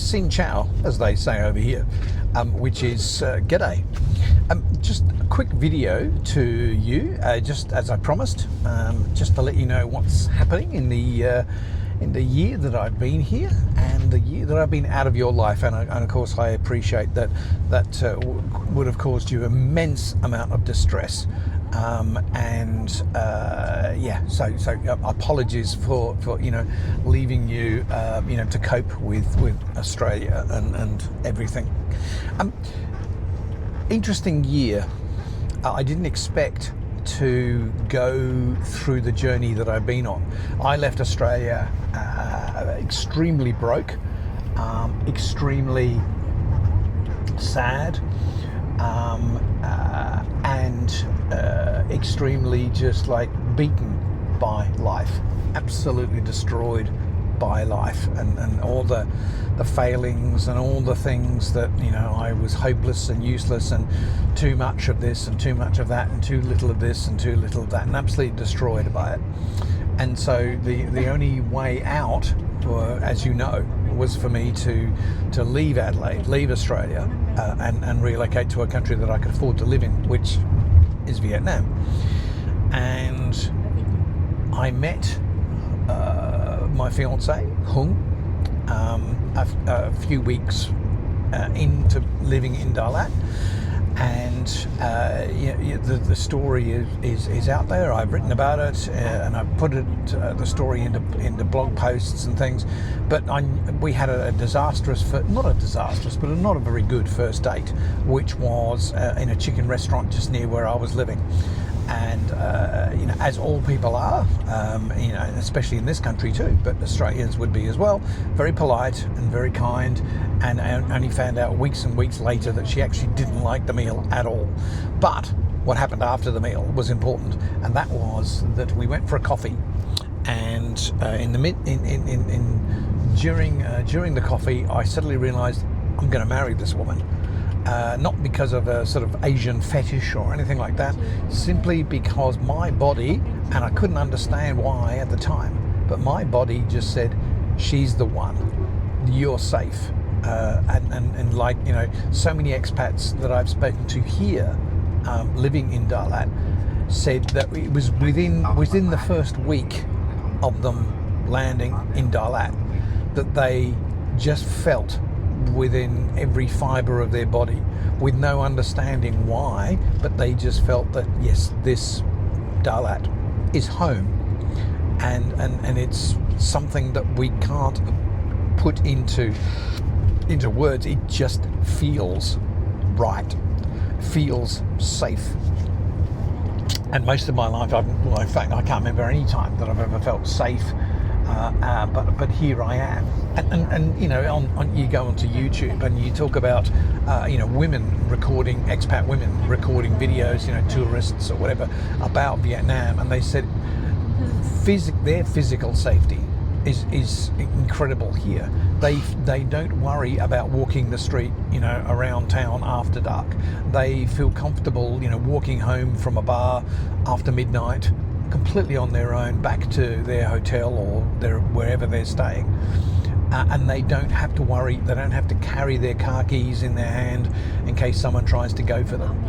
Sin Chow, as they say over here, which is g'day. Just a quick video to you, just as I promised, just to let you know what's happening in the year that I've been here and the year that I've been out of your life. And of course, I appreciate that would have caused you immense amount of distress. So apologies for leaving you to cope with Australia and everything. Interesting year. I didn't expect to go through the journey that I've been on. I left Australia extremely broke, extremely sad, and extremely just like beaten by life, absolutely destroyed by life, and all the failings and all the things that I was hopeless and useless and too much of this and too much of that and too little of this and too little of that, and absolutely destroyed by it. And so the only way out, as you know, was for me to leave Adelaide, leave Australia, and relocate to a country that I could afford to live in, which is Vietnam. And I met my fiance Hung a few weeks into living in Dalat, and the story is out there. I've written about it, and I've put the story into blog posts and things. But we had a not a very good first date, which was in a chicken restaurant just near where I was living. And as all people are, especially in this country too, but Australians would be as well, very polite and very kind, and I only found out weeks and weeks later that she actually didn't like the meal at all. But what happened after the meal was important, and that was that we went for a coffee, and during the coffee, I suddenly realised I'm going to marry this woman. Not because of a sort of Asian fetish or anything like that, simply because my body, and I couldn't understand why at the time, but my body just said, she's the one, you're safe. And like, so many expats that I've spoken to here, living in Dalat, said that it was within the first week of them landing in Dalat that they just felt within every fibre of their body, with no understanding why, but they just felt that yes, this Dalat is home, and it's something that we can't put into words. It just feels right, feels safe. And most of my life, in fact, I can't remember any time that I've ever felt safe. But here I am, and you go onto YouTube and you talk about expat women recording videos, tourists or whatever, about Vietnam, and they said their physical safety is incredible here. They don't worry about walking the street, around town after dark. They feel comfortable, walking home from a bar after midnight, completely on their own, back to their hotel or wherever they're staying, and they don't have to worry. They don't have to carry their car keys in their hand in case someone tries to go for them.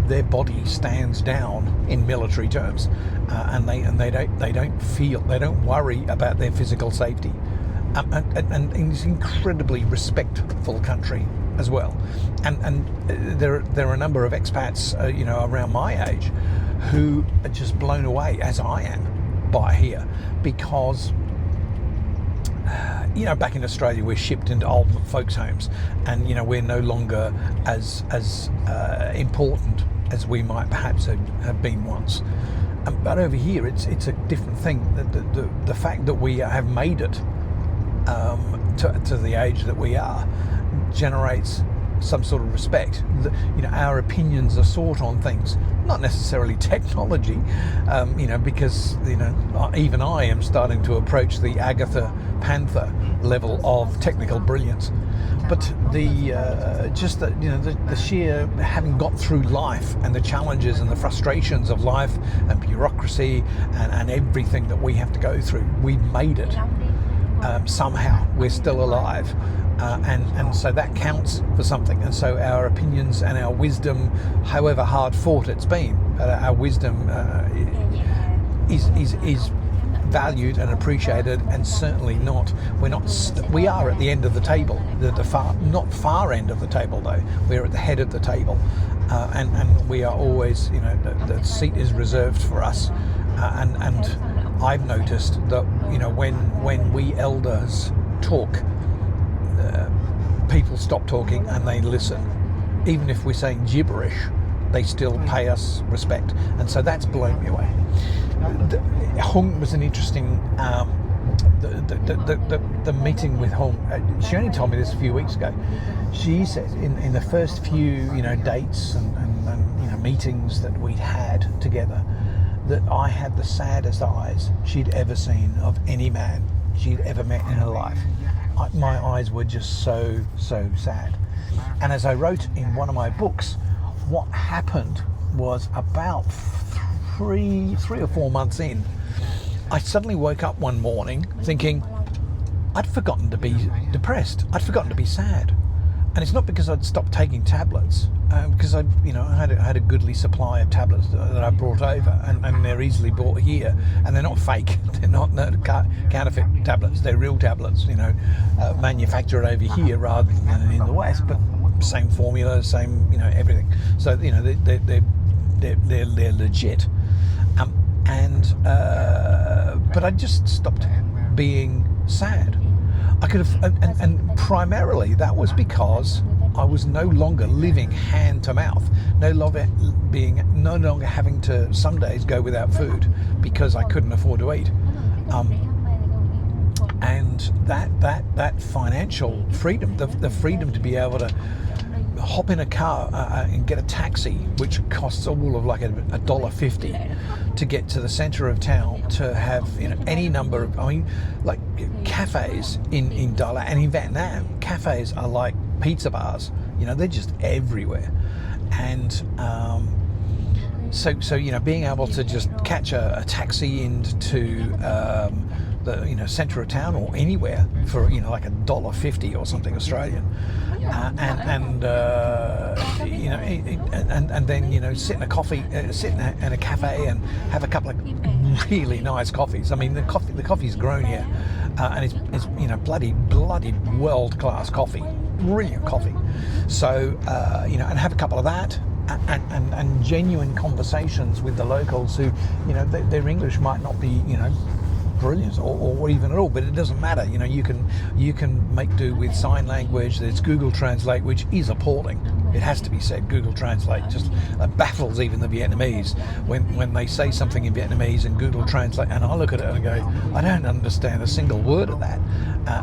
Their body stands down in military terms, and they don't worry about their physical safety, and it's an incredibly respectful country as well. And there are a number of expats around my age who are just blown away, as I am, by here, because back in Australia we're shipped into old folks' homes, and we're no longer as important as we might perhaps have been once. But over here it's a different thing. The fact that we have made it to the age that we are generates some sort of respect. Our opinions are sought on things, not necessarily technology, because even I am starting to approach the Agatha Panther level of technical brilliance. But the sheer having got through life and the challenges and the frustrations of life and bureaucracy and everything that we have to go through, we've made it. somehow we're still alive. And so that counts for something. And so our opinions and our wisdom, however hard fought it's been, our wisdom is valued and appreciated, and certainly we are at the end of the table, not far end of the table though. We're at the head of the table, and we are always, the seat is reserved for us. And I've noticed that, when we elders talk, people stop talking and they listen. Even if we're saying gibberish, they still pay us respect, and so that's blown me away. Hong was an interesting. The meeting with Hong. She only told me this a few weeks ago. She said in the first few dates and meetings that we'd had together, that I had the saddest eyes she'd ever seen of any man she'd ever met in her life. My eyes were just so sad. And as I wrote in one of my books, what happened was about three or 4 months in, I suddenly woke up one morning thinking I'd forgotten to be depressed. I'd forgotten to be sad. And it's not because I'd stopped taking tablets, because I had a goodly supply of tablets that I brought over, and they're easily bought here, and they're not fake. They're not counterfeit tablets. They're real tablets, manufactured over here rather than in the West, but same formula, same everything. So they're legit. But I just stopped being sad. I could have, and primarily that was because I was no longer living hand to mouth, no longer having to some days go without food because I couldn't afford to eat, and that financial freedom, the freedom to be able to hop in a car and get a taxi, which costs all of like $1.50 to get to the centre of town, to have any number of, like cafes in Dalat and in Vietnam, cafes are like pizza bars. They're just everywhere. And so being able to just catch a taxi into the centre of town or anywhere for like $1.50 or something Australian, and then sit in a cafe and have a couple of really nice coffees. The coffee's grown here, and it's bloody world class coffee, brilliant coffee. So and have a couple of that. And genuine conversations with the locals who, their English might not be, brilliant or even at all, but it doesn't matter. You can make do with sign language. There's Google Translate, which is appalling. It has to be said. Google Translate just baffles even the Vietnamese when they say something in Vietnamese and Google Translate, and I look at it and go, I don't understand a single word of that.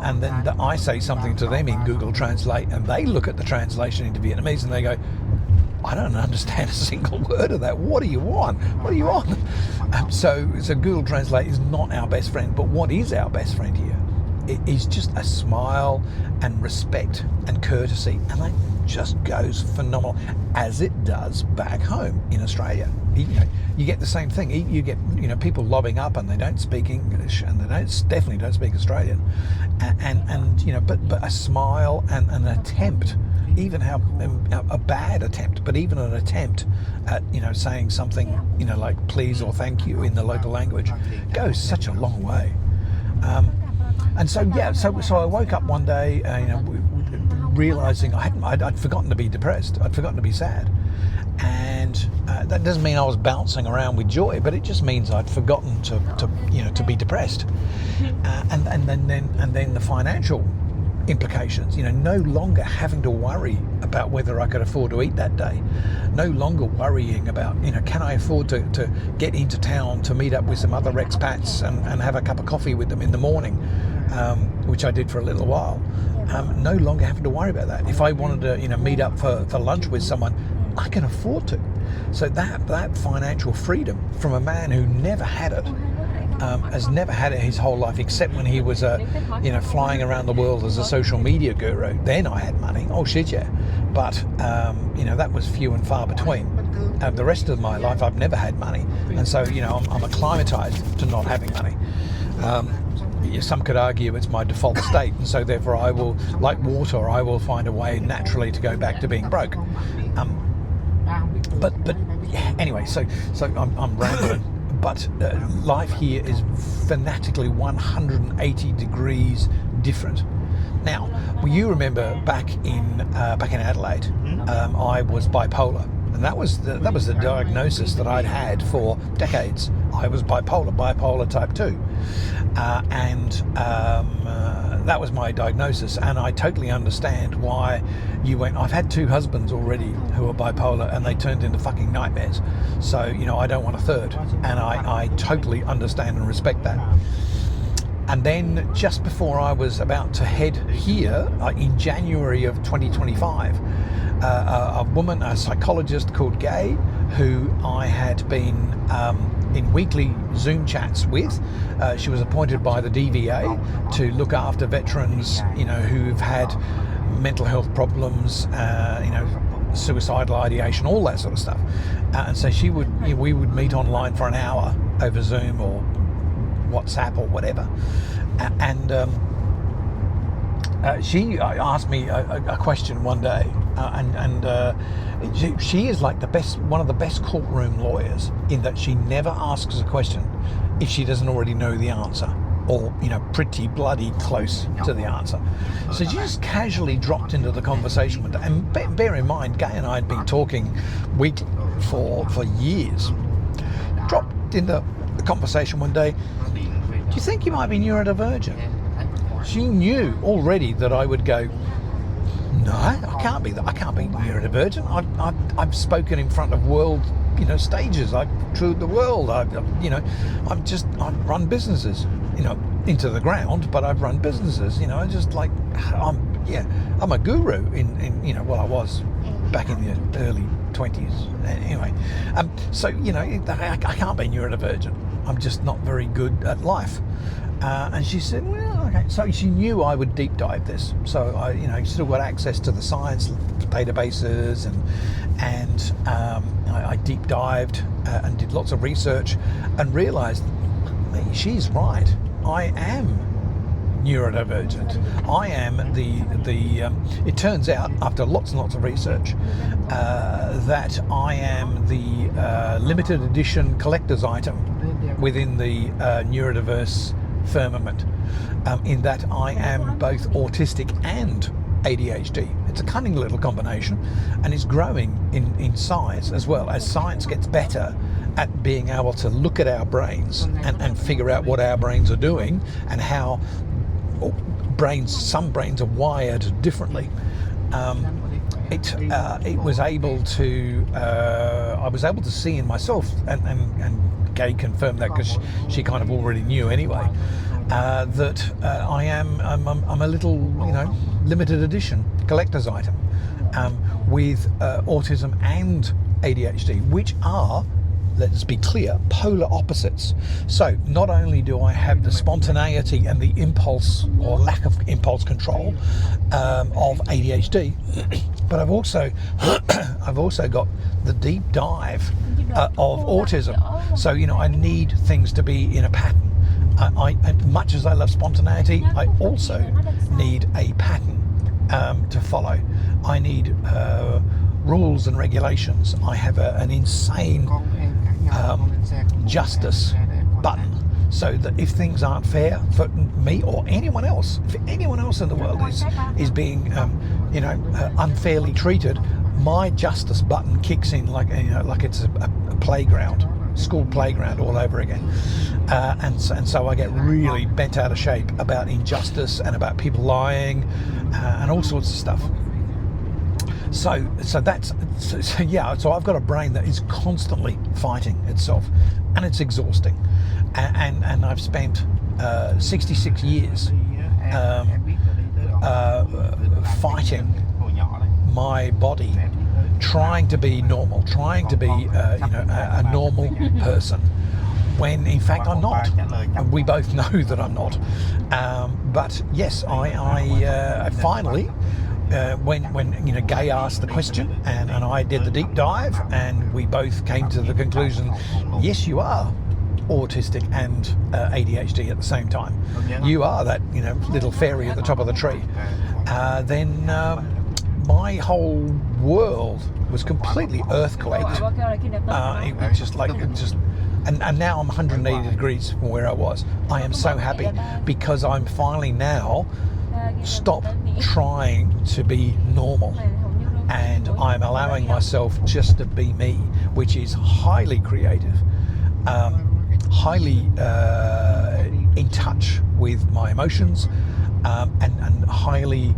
And then I say something to them in Google Translate, and they look at the translation into Vietnamese and they go, I don't understand a single word of that. What do you want? What are you on? So Google Translate is not our best friend. But what is our best friend here? It is just a smile and respect and courtesy, and that just goes phenomenal, as it does back home in Australia. You get the same thing. You get people lobbing up and they don't speak English, and they definitely don't speak Australian, but a smile and an attempt. Even a bad attempt, but even an attempt at saying something like please or thank you in the local language goes such a long way. So I woke up one day, realizing I'd forgotten to be depressed. I'd forgotten to be sad, and that doesn't mean I was bouncing around with joy, but it just means I'd forgotten to be depressed. And then the financial implications, no longer having to worry about whether I could afford to eat that day, no longer worrying about, can I afford to get into town to meet up with some other expats and have a cup of coffee with them in the morning, which I did for a little while. No longer having to worry about that. If I wanted to, meet up for lunch with someone, I can afford to. So that financial freedom from a man who never had it, has never had it his whole life, except when he was flying around the world as a social media guru. Then I had money. Oh shit, yeah. But that was few and far between. The rest of my life I've never had money, and so I'm acclimatized to not having money. some could argue it's my default state, and so therefore I will, like water, I will find a way naturally to go back to being broke. But anyway, so I'm rambling. But life here is fanatically 180 degrees different. Now, you remember back in Adelaide, I was bipolar, and that was the diagnosis that I'd had for decades. I was bipolar type 2, and that was my diagnosis. And I totally understand why you went. I've had 2 husbands already who are bipolar, and they turned into fucking nightmares. So I don't want a third, and I totally understand and respect that. And then just before I was about to head here in January of 2025, a woman, a psychologist called Gay, who I had been in weekly Zoom chats with. She was appointed by the DVA to look after veterans, who've had mental health problems, suicidal ideation, all that sort of stuff. And so we would meet online for an hour over Zoom or WhatsApp or whatever. And she asked me a question one day, and she is like one of the best courtroom lawyers, in that she never asks a question if she doesn't already know the answer, or pretty bloody close to the answer. So she just casually dropped into the conversation one day. And bear in mind, Gay and I had been talking weekly for years. Dropped into the conversation one day. Do you think you might be neurodivergent? She knew already that I would go, no, I can't be neurodivergent. I've spoken in front of world, stages. I've toured the world. I've run businesses, into the ground, but I've run businesses, I'm a guru in I was back in the early 20s. Anyway, so, I can't be neurodivergent. I'm just not very good at life. And she said, well, okay. So she knew I would deep dive this. So I, still got access to the science databases, and I deep dived and did lots of research, and realised she's right. I am neurodivergent. I am it turns out, after lots and lots of research, that I am the limited edition collector's item within the neurodiverse firmament, in that I am both autistic and ADHD. It's a cunning little combination, and it's growing in size as well as science gets better at being able to look at our brains and figure out what our brains are doing, and how some brains are wired differently. It was able to I was able to see in myself, and Gay confirmed that, because she kind of already knew anyway, that I'm a little limited edition collector's item, with autism and ADHD, which are, let's be clear, polar opposites. So not only do I have the spontaneity and the impulse or lack of impulse control of ADHD, but I've also got the deep dive of autism. So I need things to be in a pattern. Much as I love spontaneity, I also need a pattern to follow. I need rules and regulations. I have an insane justice button, so that if things aren't fair for me or anyone else, if anyone else in the world is being unfairly treated, my justice button kicks in like it's a playground, school playground all over again, and so I get really bent out of shape about injustice and about people lying and all sorts of stuff. So I've got a brain that is constantly fighting itself, and it's exhausting. And I've spent 66 years fighting my body, trying to be normal, trying to be a normal person, when in fact I'm not, and we both know that I'm not. But yes, I finally. When Gay asked the question, and I did the deep dive, and we both came to the conclusion, yes, you are autistic and ADHD at the same time, you are that little fairy at the top of the tree, then my whole world was completely earthquaked. It was just and now I'm 180 degrees from where I was. I am so happy because I'm finally now stopped trying to be normal, and I'm allowing myself just to be me, which is highly creative, highly in touch with my emotions, and highly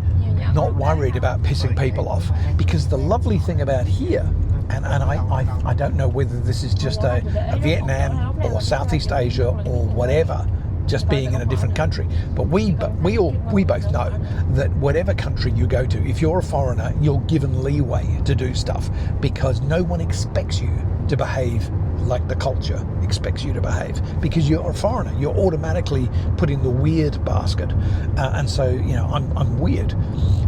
not worried about pissing people off. Because the lovely thing about here, and I don't know whether this is just a Vietnam or Southeast Asia or whatever, just being in a different country, but we both know that whatever country you go to, if you're a foreigner, you're given leeway to do stuff because no one expects you to behave like the culture expects you to behave, because you're a foreigner. You're automatically put in the weird basket, and so I'm weird,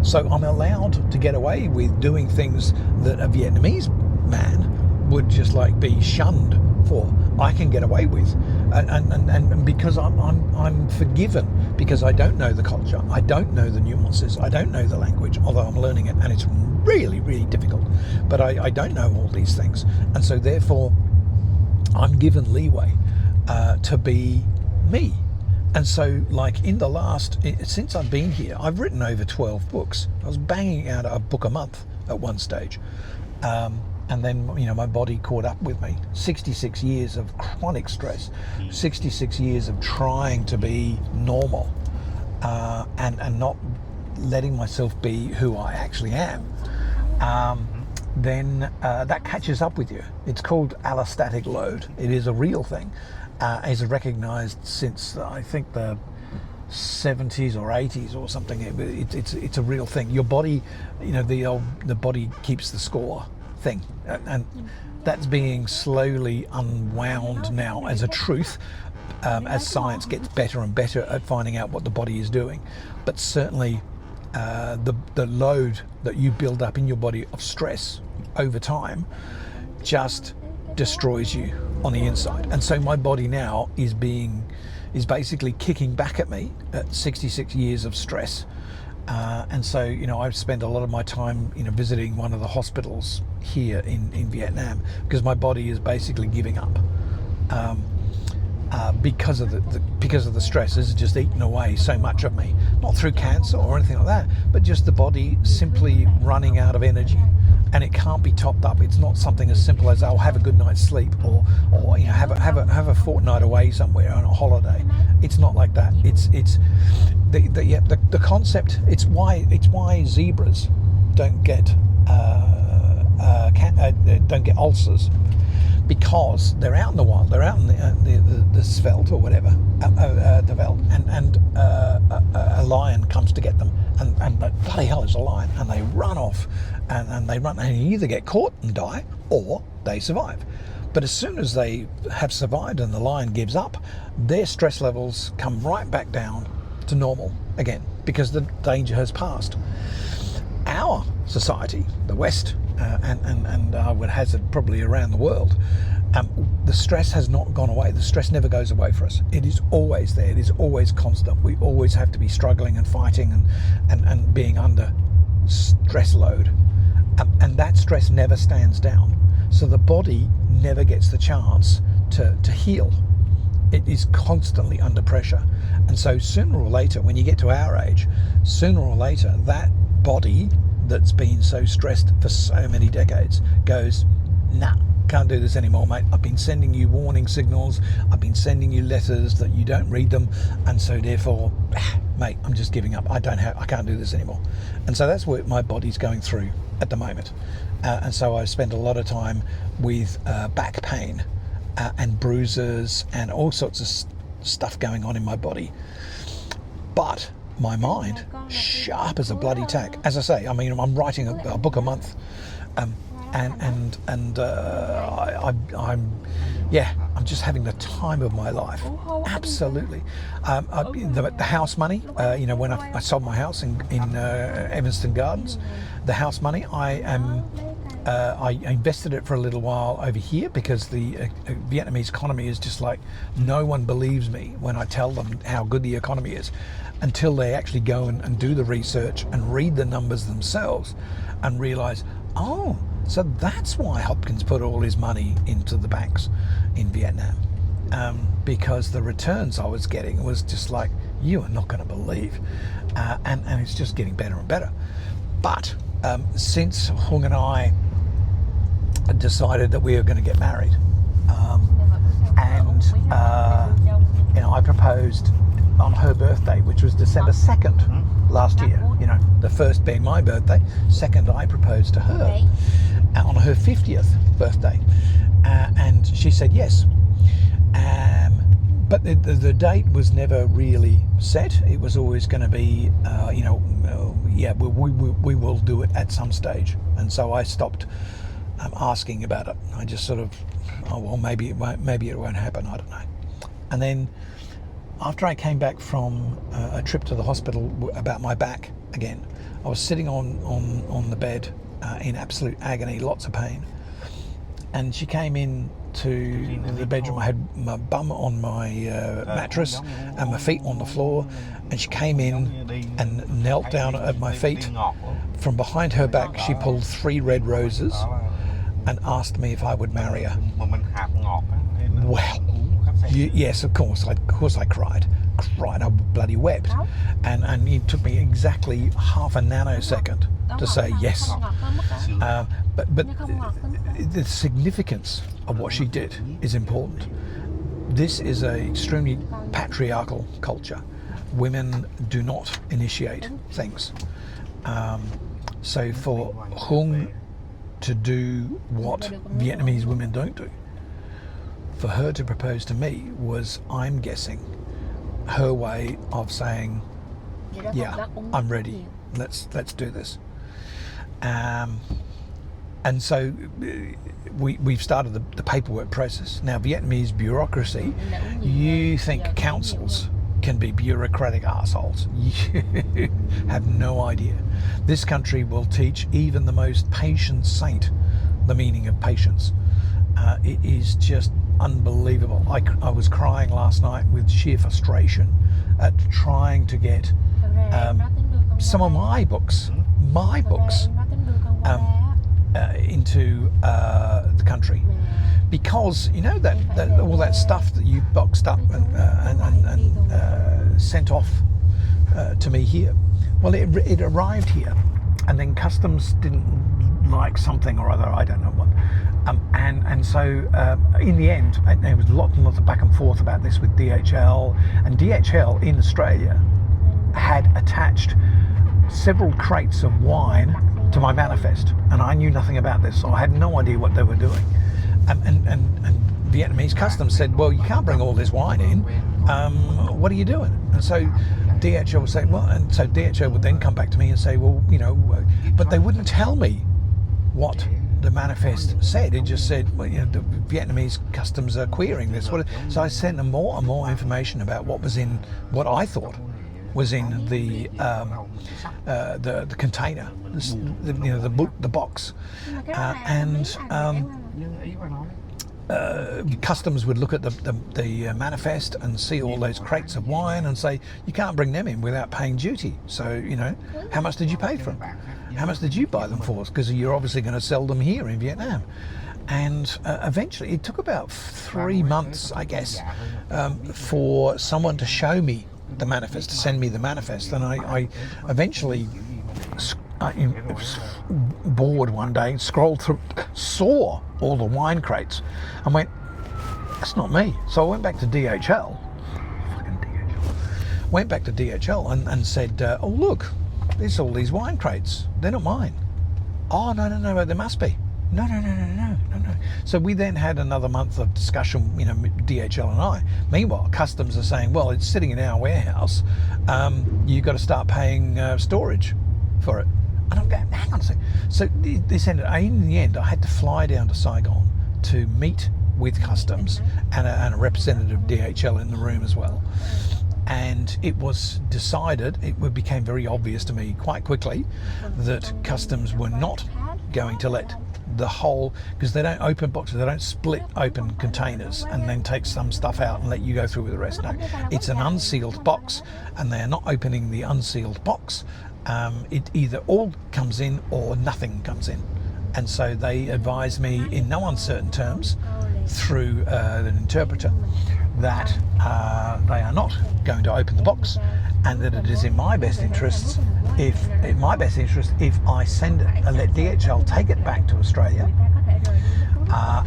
so I'm allowed to get away with doing things that a Vietnamese man would just be shunned for. I can get away with, and because I'm forgiven, because I don't know the culture, I don't know the nuances, I don't know the language, although I'm learning it, and it's really, really difficult. But I don't know all these things, and so therefore I'm given leeway to be me. And so, in the since I've been here, I've written over 12 books. I was banging out a book a month at one stage. And then, my body caught up with me. 66 years of chronic stress, 66 years of trying to be normal, and not letting myself be who I actually am. Then that catches up with you. It's called allostatic load. It is a real thing. It's recognized since, I think, the 70s or 80s or something. It's a real thing. Your body, the body keeps the score thing, and that's being slowly unwound now as a truth, as science gets better and better at finding out what the body is doing. But certainly the load that you build up in your body of stress over time just destroys you on the inside. And so my body now is basically kicking back at me at 66 years of stress. And so, I've spent a lot of my time, visiting one of the hospitals here in Vietnam, because my body is basically giving up, because of the stress. It's just eaten away so much of me, not through cancer or anything like that, but just the body simply running out of energy, and it can't be topped up. It's not something as simple as, have a good night's sleep, or have a fortnight away somewhere on a holiday. It's not like that. It's the concept. It's why zebras don't get ulcers, because they're out in the wild. They're out in the veldt or whatever, the veldt, and a lion comes to get them, and bloody hell, it's a lion, and they run off, and they run, and you either get caught and die, or they survive. But as soon as they have survived and the lion gives up, their stress levels come right back down to normal again, because the danger has passed. Our society, the West, and I would hazard probably around the world, the stress has not gone away. The stress never goes away for us. It is always there. It is always constant. We always have to be struggling and fighting and being under stress load. And that stress never stands down. So the body never gets the chance to heal. It is constantly under pressure. And so sooner or later, when you get to our age, sooner or later, that body that's been so stressed for so many decades goes, nah, can't do this anymore, mate. I've been sending you warning signals. I've been sending you letters that you don't read them. And so therefore, mate, I'm just giving up. I can't do this anymore. And so that's what my body's going through at the moment. And so I spend a lot of time with back pain and bruises and all sorts of stuff going on in my body. But my mind, sharp as a bloody tack. As I say, I'm writing a book a month, I'm just having the time of my life. Absolutely. The house money, when I sold my house in Evanston Gardens, the house money, I am I invested it for a little while over here because the Vietnamese economy is just like, no one believes me when I tell them how good the economy is until they actually go and do the research and read the numbers themselves and realize, oh, so that's why Hopkins put all his money into the banks in Vietnam. Because the returns I was getting was just like, you are not going to believe. And it's just getting better and better. But since Hung and I decided that we were going to get married, and I proposed on her birthday, which was December 2nd last year, the first being my birthday, second I proposed to her on her 50th birthday, and she said yes. But the date was never really set. It was always going to be, we will do it at some stage. And so I stopped asking about it. I just sort of, maybe it won't happen. I don't know. And then after I came back from a trip to the hospital about my back again, I was sitting on the bed in absolute agony, lots of pain. And she came in to the bedroom. I had my bum on my mattress and my feet on the floor, and she came in and knelt down at my feet. From behind her back, she pulled 3 red roses and asked me if I would marry her. Well, yes, of course I cried. I bloody wept, and it took me exactly half a nanosecond to say yes. But the significance of what she did is important. This is an extremely patriarchal culture. Women do not initiate things. So for Hung to do what Vietnamese women don't do, for her to propose to me was, I'm guessing, her way of saying, yeah, I'm ready. Let's do this. And so we've started the paperwork process. Now, Vietnamese bureaucracy, you think councils can be bureaucratic assholes. You have no idea. This country will teach even the most patient saint the meaning of patience. It is just unbelievable. I was crying last night with sheer frustration at trying to get some of my books into the country, because that all that stuff that you boxed up and sent off to me here, well, it arrived here, and then customs didn't like something or other, I don't know what, and so in the end there was lots and lots of back and forth about this with DHL, and DHL in Australia had attached several crates of wine to my manifest, and I knew nothing about this, so I had no idea what they were doing. And Vietnamese customs said, well, you can't bring all this wine in. What are you doing? And so DHL would say, well, and so DHL would then come back to me and say, well, but they wouldn't tell me what the manifest said. It just said, well, the Vietnamese customs are querying this. So I sent them more and more information about what was in what I thought was in the container, the box, and customs would look at the manifest and see all those crates of wine and say, you can't bring them in without paying duty. So how much did you pay for them? How much did you buy them for? Because you're obviously going to sell them here in Vietnam. And eventually, it took about 3 months, I guess, for someone to show me the manifest, to send me the manifest, and I eventually bored one day, scrolled through, saw all the wine crates, and went, that's not me. So I went back to DHL, and said, oh look, there's all these wine crates, they're not mine. Oh no, there must be. No. So we then had another month of discussion, DHL and I. Meanwhile, customs are saying, well, it's sitting in our warehouse. You've got to start paying storage for it. And I'm going, hang on a second. So this ended, in the end, I had to fly down to Saigon to meet with customs and a representative of DHL in the room as well. And it was decided, became very obvious to me quite quickly that customs were not going to let the whole, because they don't open boxes, they don't split open containers and then take some stuff out and let you go through with the rest. No, it's an unsealed box, and they're not opening the unsealed box. It either all comes in or nothing comes in. And so they advised me in no uncertain terms through an interpreter that they are not going to open the box, and that it is in my best interest if I send it, let DHL take it back to Australia,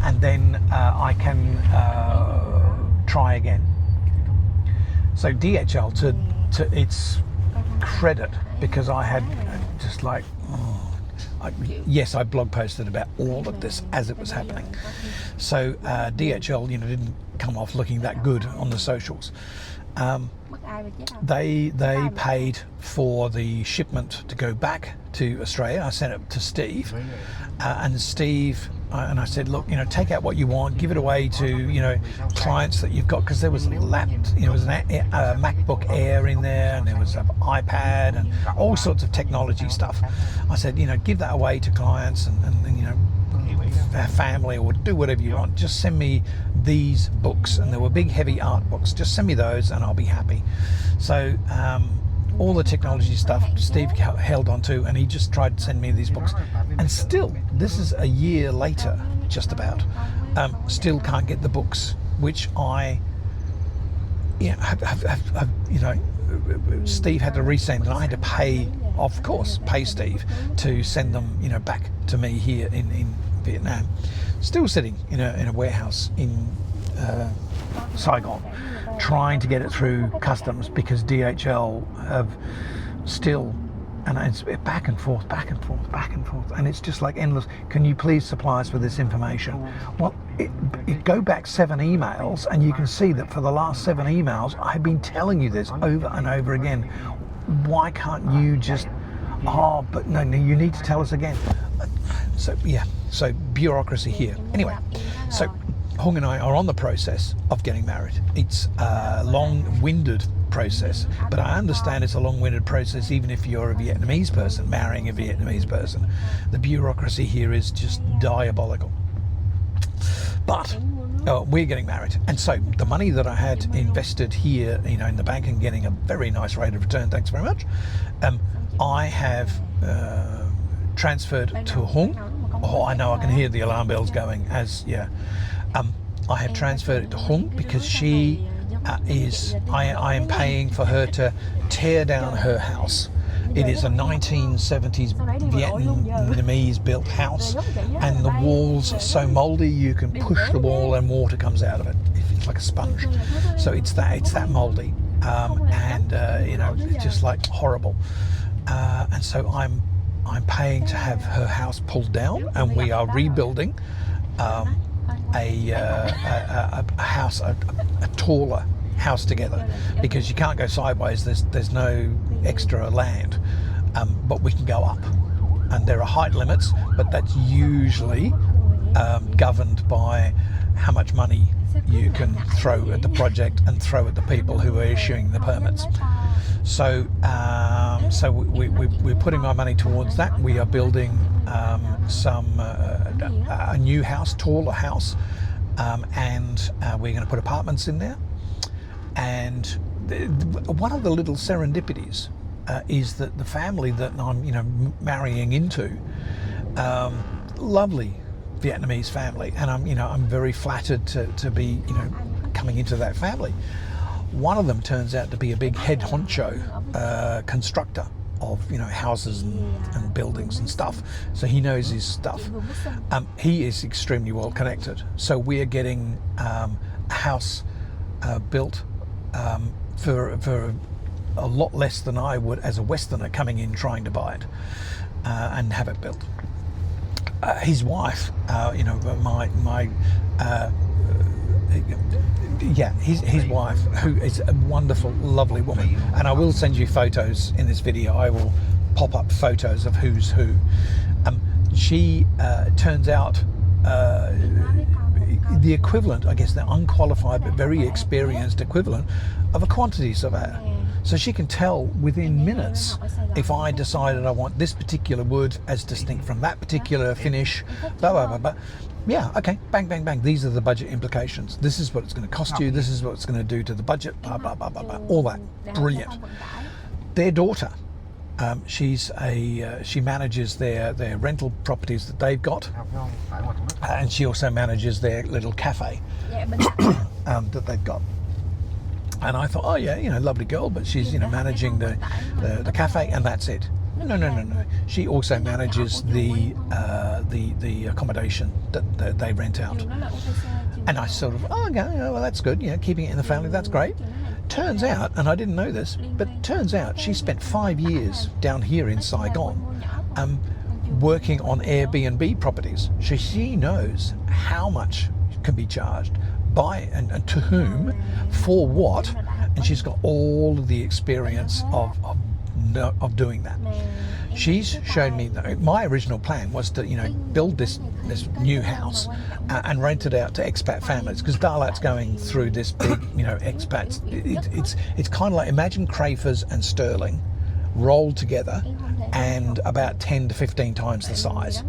and then I can try again. So DHL, to its credit, because I had just like, yes, I blog posted about all of this as it was happening. So DHL, didn't come off looking that good on the socials. They paid for the shipment to go back to Australia. I sent it to Steve, and Steve, and I said, look, take out what you want, give it away to clients that you've got, because there was there was a MacBook Air in there, and there was an iPad and all sorts of technology stuff. I said, give that away to clients and family, or do whatever you want. Just send me these books, and there were big heavy art books. Just send me those and I'll be happy. So all the technology stuff Steve held on to, and he just tried to send me these books, and still, this is a year later, just about, still can't get the books, which I Steve had to resend, and I had to pay Steve to send them back to me here in Vietnam, still sitting in a warehouse in Saigon, trying to get it through customs, because DHL have still, and it's back and forth, and it's just like endless. Can you please supply us with this information? Well, it go back 7 emails, and you can see that for the last 7 emails I've been telling you this over and over again. Why can't you just, but no, you need to tell us again. So bureaucracy here. Anyway, so Hung and I are on the process of getting married. It's a long-winded process, but I understand it's a long-winded process even if you're a Vietnamese person marrying a Vietnamese person. The bureaucracy here is just diabolical. But we're getting married, and so the money that I had invested here, in the bank, and getting a very nice rate of return, thanks very much, I have transferred to Hung. I know, I can hear the alarm bells going I have transferred it to Hung, because she I am paying for her to tear down her house. It is a 1970s Vietnamese built house, and the walls are so mouldy you can push the wall and water comes out of it. It's like a sponge. So it's that mouldy, and it's just like horrible. And so I'm paying to have her house pulled down, and we are rebuilding a house, a taller house together, because you can't go sideways. There's no extra land, but we can go up, and there are height limits, but that's usually governed by how much money you can throw at the project and throw at the people who are issuing the permits. So we're putting our money towards that. We are building a new house, taller house, and we're going to put apartments in there. And one of the little serendipities is that the family that I'm marrying into, lovely Vietnamese family, and I'm very flattered to be coming into that family. One of them turns out to be a big head honcho constructor of houses and buildings and stuff, so he knows his stuff. He is extremely well connected, so we're getting a house built for a lot less than I would as a Westerner coming in trying to buy it and have it built. His wife, his wife, who is a wonderful, lovely woman, and I will send you photos in this video. I will pop up photos of who's who. She turns out the equivalent, I guess, the unqualified but very experienced equivalent of a quantity surveyor. So she can tell within minutes if I decided I want this particular wood as distinct from that particular finish, blah, blah, blah, blah. Yeah, okay, bang, bang, bang. These are the budget implications. This is what it's going to cost you. This is what it's going to do to the budget, blah, blah, blah, blah, blah. All that. Brilliant. Their daughter, she manages their rental properties that they've got, and she also manages their little cafe that they've got. And I thought, oh yeah, lovely girl, but she's managing the cafe, and that's it. No. She also manages the accommodation that they rent out. And I sort of, well, that's good. Keeping it in the family, that's great. Turns out, and I didn't know this, but turns out she spent 5 years down here in Saigon working on Airbnb properties. So she knows how much can be charged, by and to whom, for what, and she's got all of the experience of doing that. She's shown me that my original plan was to build this new house and rent it out to expat families, because Dalat's going through this big expats. It's kind of like, imagine Crayfors and Stirling rolled together and about 10 to 15 times the size,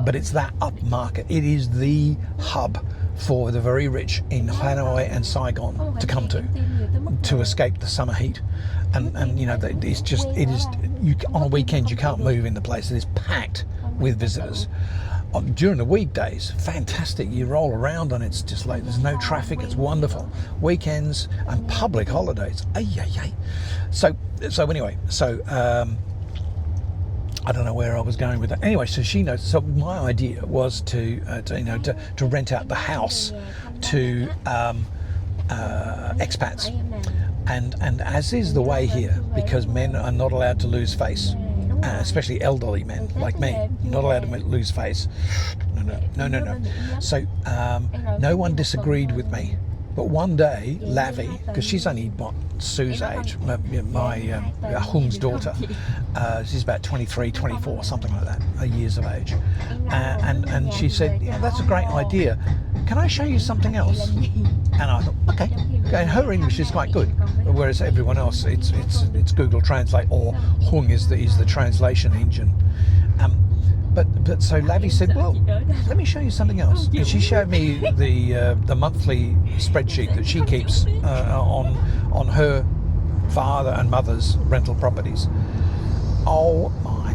but it's that upmarket. It is the hub for the very rich in Hanoi and Saigon to come to escape the summer heat, and it is on a weekend you can't move in the place. It is packed with visitors. During the weekdays, fantastic. You roll around and it's just like there's no traffic. It's wonderful. Weekends and public holidays. So anyway, I don't know where I was going with that. Anyway, so she knows. So my idea was to rent out the house to expats, and as is the way here, because men are not allowed to lose face, especially elderly men like me, not allowed to lose face. No. So no one disagreed with me. But one day, Lavi, because she's only Sue's age, my Hung's daughter, she's about 23, 24, something like that, years of age, and she said, that's a great idea. Can I show you something else? And I thought, okay. And her English is quite good, whereas everyone else, it's Google Translate, or Hung is the translation engine. But so Lavi said, well, let me show you something else. And she showed me the monthly spreadsheet that she keeps on her father and mother's rental properties. Oh my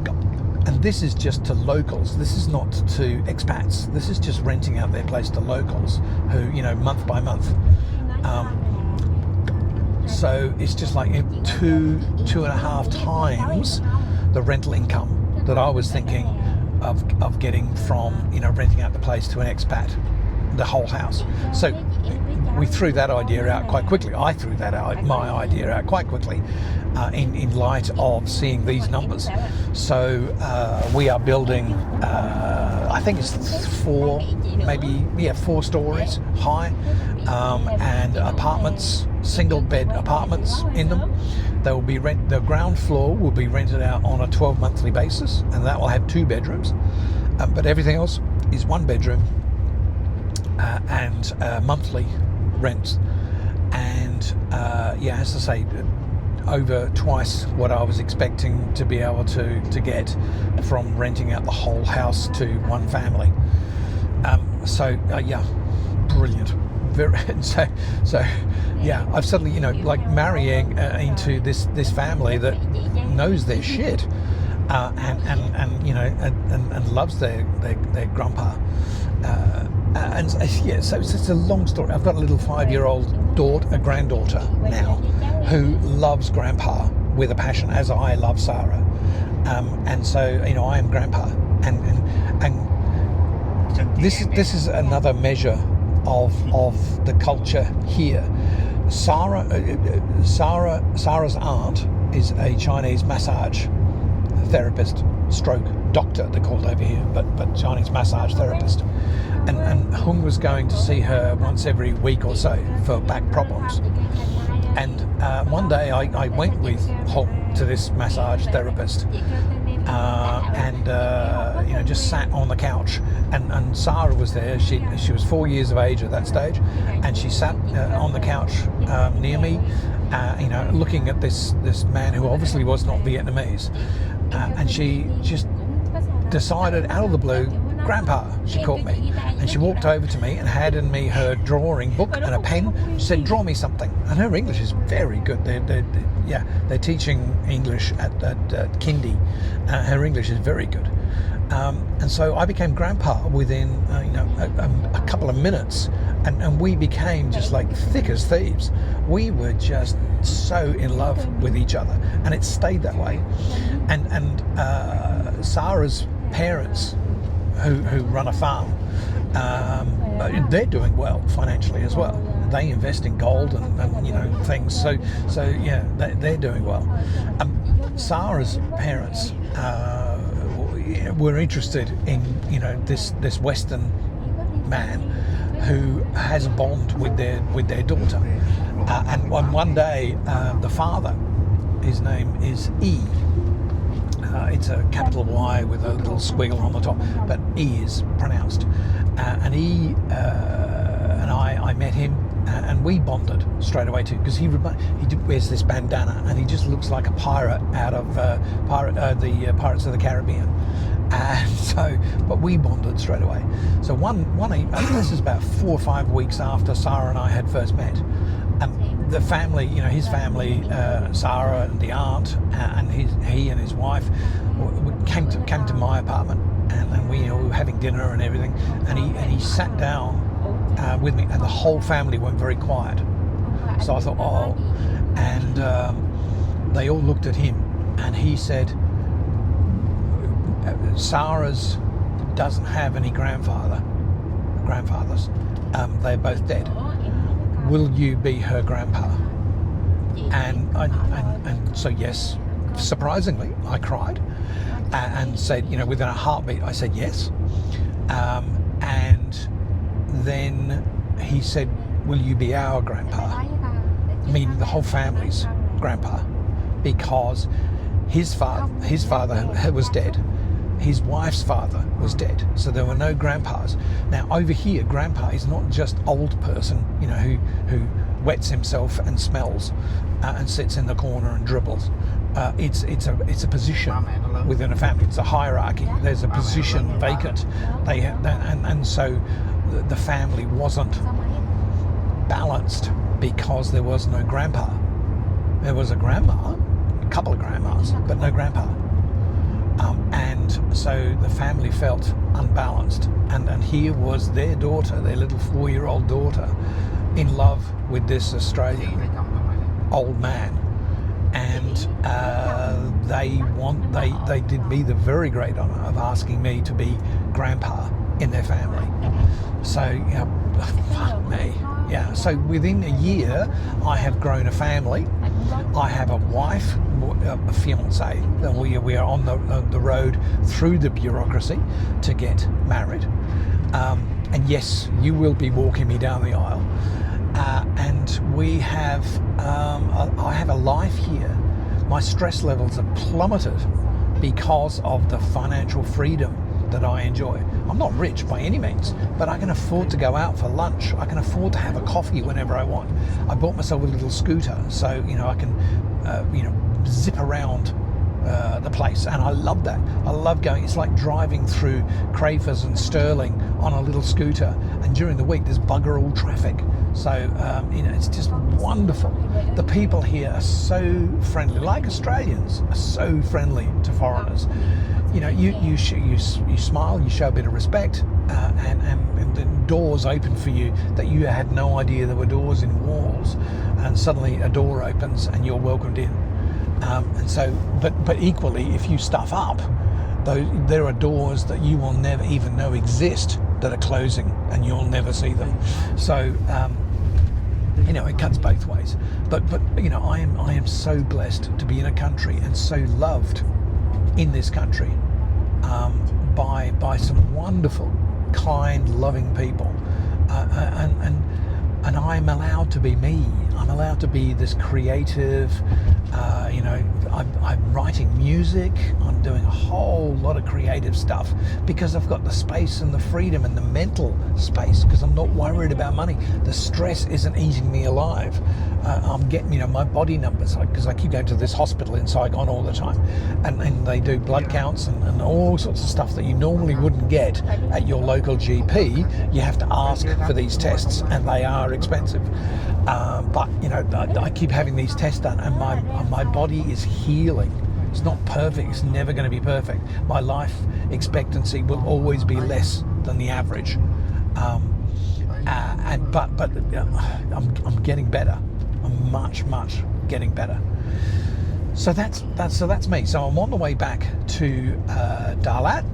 God. And this is just to locals. This is not to expats. This is just renting out their place to locals who, month by month. So it's just like 2.5 times the rental income that I was thinking of getting from renting out the place to an expat, the whole house. So we threw that idea out quite quickly. I threw my idea out quite quickly in light of seeing these numbers. So we are building, I think it's 4 stories high, and apartments, single bed apartments in them. They will be the ground floor will be rented out on a 12 monthly basis, and that will have 2 bedrooms, but everything else is 1 bedroom and monthly rent. And as I say, over twice what I was expecting to be able to get from renting out the whole house to one family. Brilliant. I've suddenly, like marrying into this family that knows their shit, and loves their grandpa. So it's a long story. I've got a little 5-year-old granddaughter now, who loves grandpa with a passion, as I love Sarah. And so, I am grandpa, and this is another measure of the culture here. Sarah's aunt is a Chinese massage therapist, stroke doctor, they're called over here, but Chinese massage therapist. And Hung was going to see her once every week or so for back problems. And one day I went with Hung to this massage therapist, just sat on the couch, and Sarah was there. She was 4 years of age at that stage, and she sat on the couch near me, looking at this man who obviously was not Vietnamese, and she just decided out of the blue, "Grandpa," she called me, and she walked over to me and handed me her drawing book and a pen. She said, "Draw me something." And her English is very good. They're teaching English at kindy. Her English is very good. And so I became Grandpa within a couple of minutes, and we became just like thick as thieves. We were just so in love with each other, and it stayed that way. And Sarah's parents, who run a farm, they're doing well financially as well. They invest in gold and things. So yeah, they're doing well. Sarah's parents were interested in this Western man who has a bond with their daughter. And one day, the father, his name is E. It's a capital Y with a little squiggle on the top, but E is pronounced. And E and I met him, and we bonded straight away too, because he wears this bandana, and he just looks like a pirate out of the Pirates of the Caribbean. And so, but we bonded straight away. So one I think this is about 4 or 5 weeks after Sarah and I had first met. The family, his family, Sarah and the aunt, and he and his wife came to my apartment, and we were having dinner and everything, and he sat down with me, and the whole family went very quiet. So I thought, oh, and they all looked at him, and he said, "Sarah's doesn't have any grandfathers. They're both dead. Will you be her grandpa?" And so yes, surprisingly, I cried and said, within a heartbeat, I said yes. And then he said, "Will you be our grandpa?" Meaning the whole family's grandpa, because his father was dead. His wife's father was dead, so there were no grandpas. Now over here, grandpa is not just old person, who wets himself and smells and sits in the corner and dribbles. It's a position within a family. It's a hierarchy. There's a position vacant. And so the family wasn't balanced because there was no grandpa. There was a grandma, a couple of grandmas, but no grandpa. And so the family felt unbalanced, and here was their daughter, their little 4-year-old daughter, in love with this Australian old man, and they did me the very great honour of asking me to be grandpa in their family. So fuck me. Yeah, so within a year, I have grown a family. I have a wife, a fiancé. We are on the road through the bureaucracy to get married. And yes, you will be walking me down the aisle. And we have, I have a life here. My stress levels have plummeted because of the financial freedom that I enjoy. I'm not rich by any means, but I can afford to go out for lunch. I can afford to have a coffee whenever I want. I bought myself a little scooter, so I can zip around the place, and I love that. I love going. It's like driving through Crayfors and Stirling on a little scooter, and during the week there's bugger all traffic, so it's just wonderful. The people here are so friendly, like Australians are so friendly to foreigners. You smile, you show a bit of respect, and the doors open for you that you had no idea there were doors in walls, and suddenly a door opens and you're welcomed in. And so, but equally, if you stuff up, there are doors that you will never even know exist that are closing, and you'll never see them. So, it cuts both ways. But I am so blessed to be in a country and so loved in this country by some wonderful, kind, loving people, and I'm allowed to be me. I'm allowed to be this creative, I'm writing music. I'm doing a whole lot of creative stuff because I've got the space and the freedom and the mental space because I'm not worried about money. The stress isn't eating me alive. I'm getting, my body numbers, because I keep going to this hospital in Saigon all the time, and they do blood counts and all sorts of stuff that you normally wouldn't get at your local GP. You have to ask for these tests, and they are expensive. But I keep having these tests done, and my body is healing. It's not perfect. It's never going to be perfect. My life expectancy will always be less than the average. But I'm getting better. I'm much getting better. So that's me. So I'm on the way back to Dalat.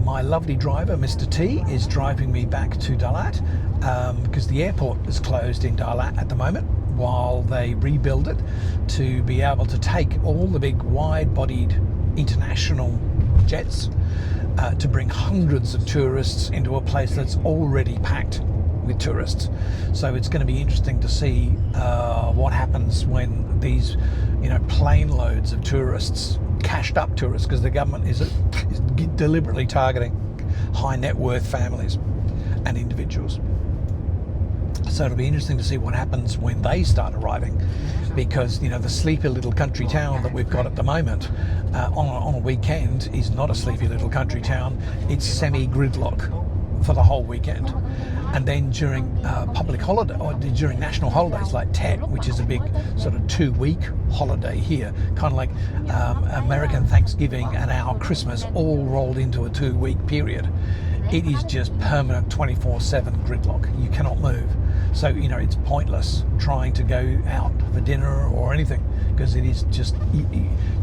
My lovely driver, Mr. T, is driving me back to Dalat because the airport is closed in Dalat at the moment while they rebuild it to be able to take all the big wide-bodied international jets to bring hundreds of tourists into a place that's already packed with tourists. So it's going to be interesting to see what happens when these plane loads of tourists, cashed up tourists, because the government is deliberately targeting high net worth families and individuals. So it'll be interesting to see what happens when they start arriving, because the sleepy little country town that we've got at the moment on a weekend is not a sleepy little country town. It's semi-gridlock for the whole weekend. And then during public holiday, or during national holidays like Tet, which is a big sort of 2-week holiday here, kind of like American Thanksgiving and our Christmas all rolled into a 2-week period. It is just permanent 24/7 gridlock. You cannot move. So, it's pointless trying to go out for dinner or anything, because it is just,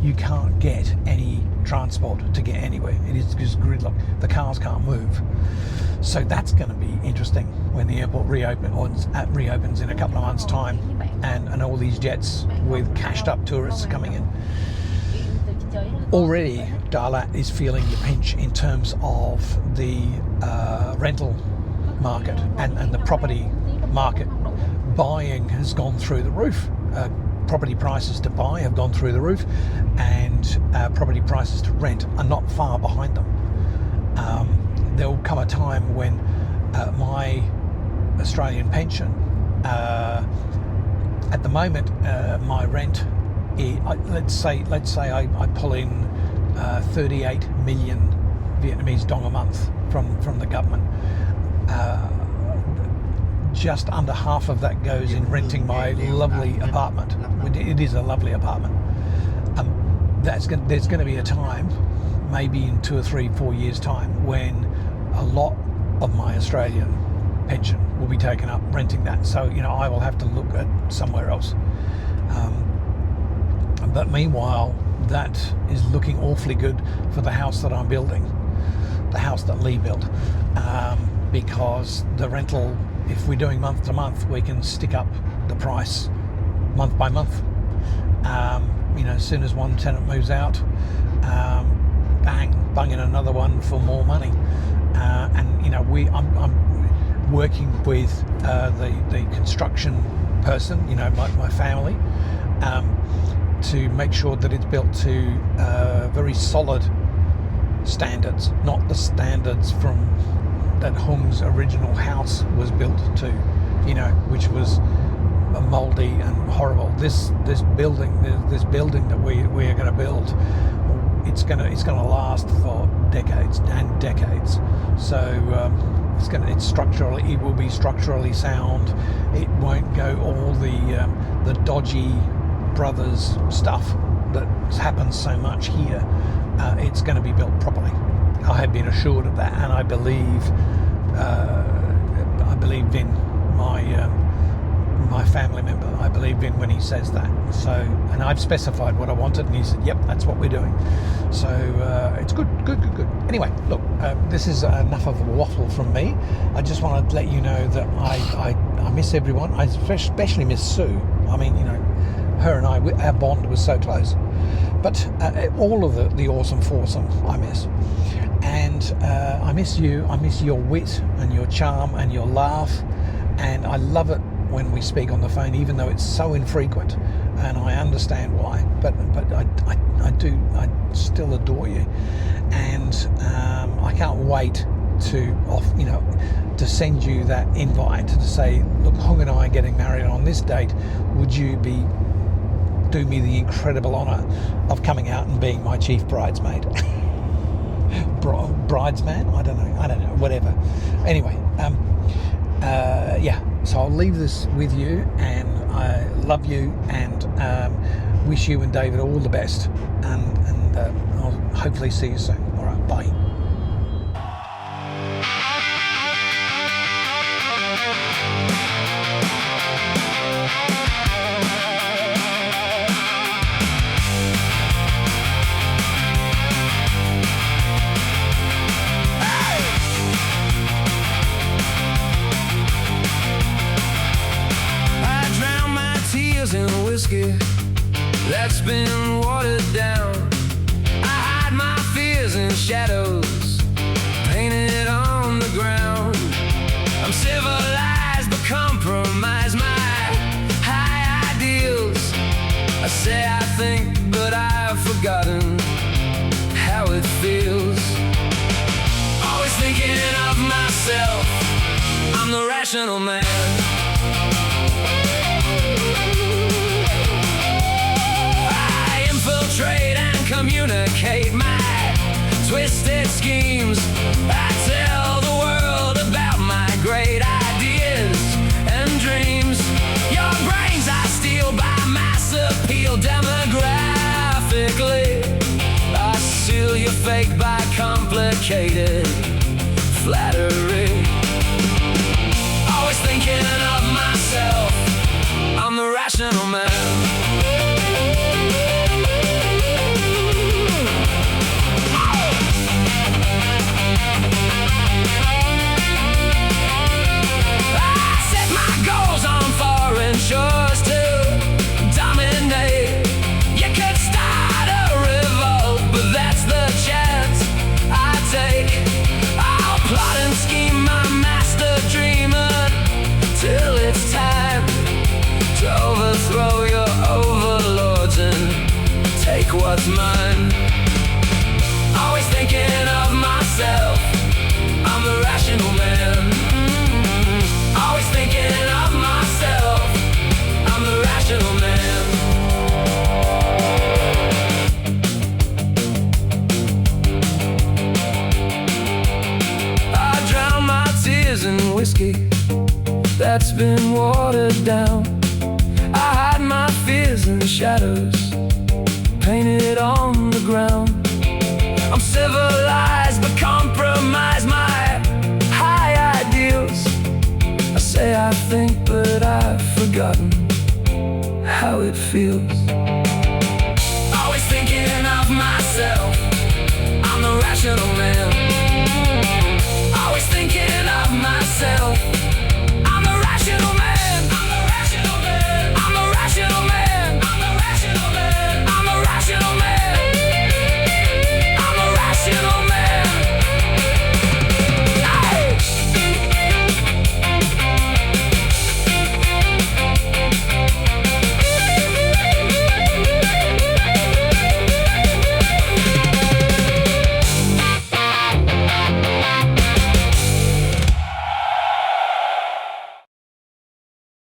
you can't get any transport to get anywhere. It is just gridlock. The cars can't move. So that's going to be interesting when the airport reopens in a couple of months' time, and all these jets with cashed up tourists coming in. Already, Dalat is feeling the pinch in terms of the rental market and the property market. Buying has gone through the roof. Property prices to buy have gone through the roof, and property prices to rent are not far behind them. There will come a time when my Australian pension, at the moment, my rent, let's say I pull in 38 million Vietnamese dong a month from the government. Just under half of that goes in renting my lovely apartment. It is a lovely apartment. There's going to be a time, maybe in 2 or 3, 4 years' time, when a lot of my Australian pension will be taken up renting that. So, I will have to look at somewhere else. But meanwhile, that is looking awfully good for the house that I'm building, the house that Lee built, because the rental, if we're doing month to month, we can stick up the price month by month. As soon as one tenant moves out, bung in another one for more money. I'm working with the construction person, my family, to make sure that it's built to very solid standards, not the standards from that Hung's original house was built to, which was mouldy and horrible. This building that we are going to build, it's going to last for decades and decades. So it will be structurally sound. It won't go all the dodgy brothers stuff that happens so much here. It's going to be built properly. I have been assured of that, and I believe in my family member. I believe in when he says that. So, and I've specified what I wanted, and he said, "Yep, that's what we're doing." So it's good. Anyway, look, this is enough of a waffle from me. I just want to let you know that I miss everyone. I especially miss Sue. I mean, her and I, our bond was so close. But all of the awesome foursome I miss. And I miss you. I miss your wit and your charm and your laugh. And I love it when we speak on the phone, even though it's so infrequent, and I understand why. But I still adore you, and I can't wait to send you that invite to say, look, Hong and I are getting married on this date. Would you do me the incredible honour of coming out and being my chief bridesmaid? Bridesman? I don't know, whatever. Anyway, so I'll leave this with you, and I love you, and wish you and David all the best, and I'll hopefully see you soon. All right, bye. In whiskey that's been watered down, I hide my fears in shadows painted on the ground. I'm civilized but compromise my high ideals. I say I think, but I've forgotten how it feels. Always thinking of myself, I'm the rational man. Trade and communicate my twisted schemes. I tell the world about my great ideas and dreams. Your brains I steal by mass appeal demographically. I seal your fake by complicated flattery. Always thinking of myself, I'm the rational man. Shores to dominate. You could start a revolt, but that's the chance I take. I'll plot and scheme my master dreamer till it's time to overthrow your overlords and take what's mine. Always thinking of myself, I'm the rational man. Always thinking of myself, I'm the rational man. I drown my tears in whiskey that's been watered down. I hide my fears in the shadows painted on the ground. I'm civilized but compromise my high ideals. I say I think, but I've forgotten how it feels. Always thinking of myself, I'm the rational man.